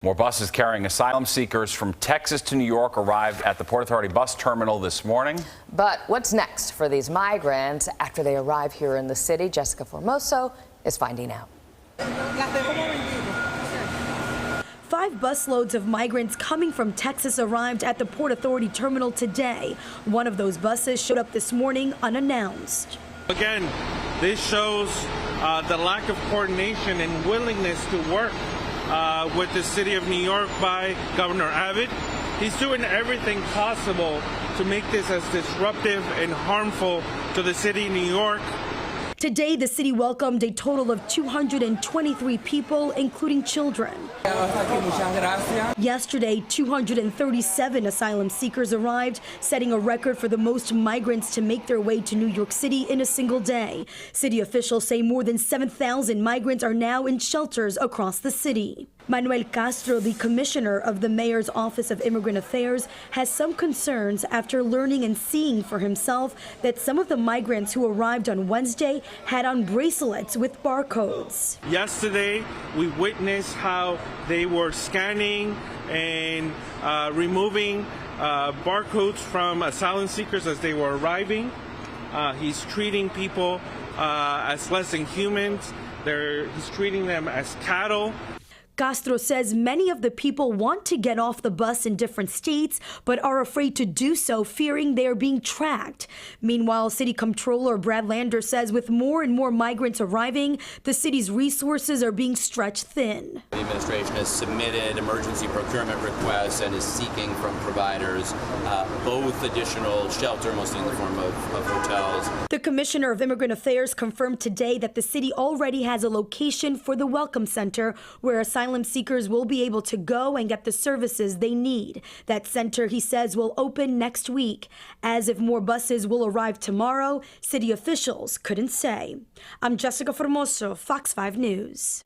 More buses carrying asylum seekers from Texas to New York arrived at the Port Authority bus terminal this morning. But what's next for these migrants after they arrive here in the city? Jessica Formoso is finding out. 5 busloads of migrants coming from Texas arrived at the Port Authority terminal today. One of those buses showed up this morning unannounced. Again, this shows the lack of coordination and willingness to work with the city of New York by Governor Abbott. He's doing everything possible to make this as disruptive and harmful to the city of New York. Today, the city welcomed a total of 223 people, including children. Yesterday, 237 asylum seekers arrived, setting a record for the most migrants to make their way to New York City in a single day. City officials say more than 7,000 migrants are now in shelters across the city. Manuel Castro, the commissioner of the mayor's Office of Immigrant Affairs, has some concerns after learning and seeing for himself that some of the migrants who arrived on Wednesday had on bracelets with barcodes. Yesterday, we witnessed how they were scanning and removing barcodes from asylum seekers as they were arriving. He's treating people as less than humans. He's treating them as cattle. Castro says many of the people want to get off the bus in different states, but are afraid to do so, fearing they are being tracked. Meanwhile, City Comptroller Brad Lander says with more and more migrants arriving, the city's resources are being stretched thin. The administration has submitted emergency procurement requests and is seeking from providers both additional shelter, mostly in the form of hotels. The Commissioner of Immigrant Affairs confirmed today that the city already has a location for the Welcome Center where asylum seekers will be able to go and get the services they need. That center, he says, will open next week. As if more buses will arrive tomorrow, city officials couldn't say. I'm Jessica Formoso, Fox 5 News.